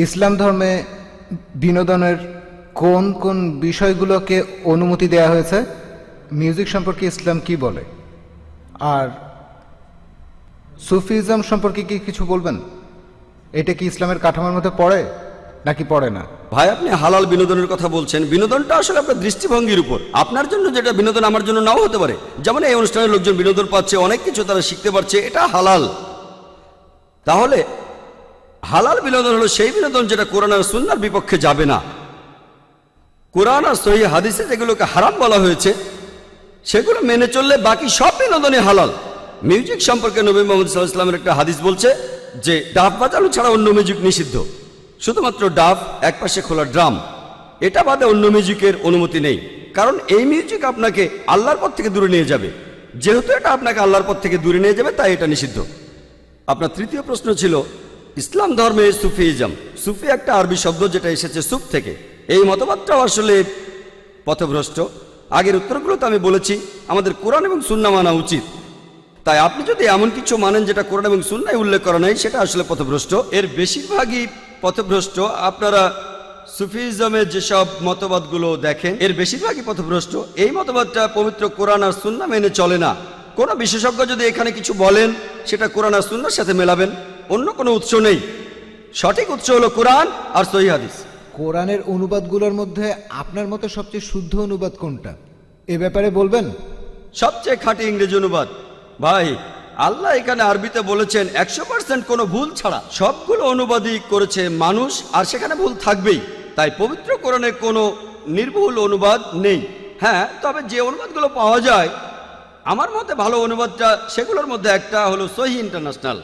ইসলাম ধর্মে বিনোদনের কোন কোন বিষয়গুলোকে অনুমতি দেয়া হয়েছে? মিউজিক সম্পর্কে ইসলাম কি বলে? আর সুফিজম সম্পর্কে কি কিছু বলবেন? এটা কি ইসলামের কাঠামোর মধ্যে পড়ে নাকি পড়ে না? ভাই, আপনি হালাল বিনোদনের কথা বলছেন। বিনোদনটা আসলে আপনার দৃষ্টিভঙ্গির উপর। আপনার জন্য যেটা বিনোদন আমার জন্য নাও হতে পারে। যেমন এই অনুষ্ঠানের লোকজন বিনোদন পাচ্ছে, অনেক কিছু তারা শিখতে পারছে, এটা হালাল। তাহলে হালাল বিনোদন হলো সেই বিনোদন যেটা কোরআন আর সুন্নাহর বিপক্ষে যাবে না। কোরআন আর সহিহ হাদিসে যেগুলোকে হারাম বলা হয়েছে সেগুলো মেনে চললে বাকি সব বিনোদনই হালাল। মিউজিক সম্পর্কে নবী মুহাম্মদ সাল্লাল্লাহু আলাইহি ওয়াসাল্লামের একটা হাদিস বলছে যে ডাব বাজানো ছাড়া অন্য মিউজিক নিষিদ্ধ। শুধুমাত্র ডাব, একপাশে খোলা ড্রাম, এটা বাদে অন্য মিউজিকের অনুমতি নেই। কারণ এই মিউজিক আপনাকে আল্লাহর পথ থেকে দূরে নিয়ে যাবে। যেহেতু এটা আপনাকে আল্লাহর পথ থেকে দূরে নিয়ে যাবে, তাই এটা নিষিদ্ধ। আপনার তৃতীয় প্রশ্ন ছিল ইসলাম ধর্মে সুফিজম। সুফি একটা আরবি শব্দ যেটা এসেছে সুফ থেকে। এই মতবাদটাও আসলে পথভ্রষ্ট। আগের উত্তরগুলোতে আমি বলেছি আমাদের কোরআন এবং সুন্নাহ মানা উচিত। তাই আপনি যদি এমন কিছু মানেন যেটা কোরআন এবং সুন্নাহয় উল্লেখ করা নাই, সেটা আসলে পথভ্রষ্ট। এর বেশিরভাগই পথভ্রষ্ট। আপনারা সুফিজমের যেসব মতবাদগুলো দেখেন এর বেশিরভাগই পথভ্রষ্ট। এই মতবাদটা পবিত্র কোরআন আর সুন্নাহ মেনে চলে না। কোনো বিশেষজ্ঞ যদি এখানে কিছু বলেন সেটা কোরআন আর সুন্নাহর সাথে মেলাবেন, অন্য কোনো উৎস নেই। সঠিক উৎস হলো কোরআন আর সহিহ হাদিস। কোরআনের অনুবাদগুলোর মধ্যে আপনার মতে সবচেয়ে শুদ্ধ অনুবাদ কোনটা, এ ব্যাপারে বলবেন? সবচেয়ে খাঁটি ইংরেজি অনুবাদ। ভাই, আল্লাহ এখানে আরবিতে বলেছেন 100% কোনো ভুল ছাড়া। সবগুলো অনুবাদই করেছে মানুষ, আর সেখানে ভুল থাকবেই। তাই পবিত্র কোরআনে কোনো নির্ভুল অনুবাদ নেই। হ্যাঁ, তবে যে অনুবাদগুলো পাওয়া যায় আমার মতে ভালো অনুবাদটা সেগুলোর মধ্যে একটা হলো সহিহ ইন্টারন্যাশনাল।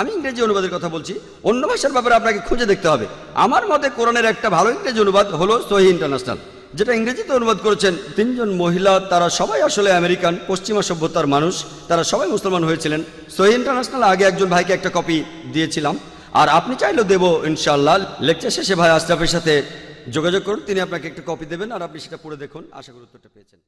আমি ইংরেজি অনুবাদের কথা বলছি, অন্য ভাষার ব্যাপারে আপনাকে খুঁজে দেখতে হবে। আমার মতে কোরআনের একটা ভালো ইংরেজি অনুবাদ হলো সহিহ ইন্টারন্যাশনাল, যেটা ইংরেজিতে অনুবাদ করেছেন 3 জন মহিলা। তারা সবাই আসলে আমেরিকান, পশ্চিমা সভ্যতার মানুষ। তারা সবাই মুসলমান হয়েছিলেন। সহিহ ইন্টারন্যাশনাল আগে একজন ভাইকে একটা কপি দিয়েছিলাম, আর আপনি চাইলেও দেবো ইনশাআল্লাহ। লেকচার শেষে ভাই আশরাফের সাথে যোগাযোগ করুন, তিনি আপনাকে একটা কপি দেবেন, আর আপনি সেটা পড়ে দেখুন। আশা করি উত্তরটা পেয়েছেন।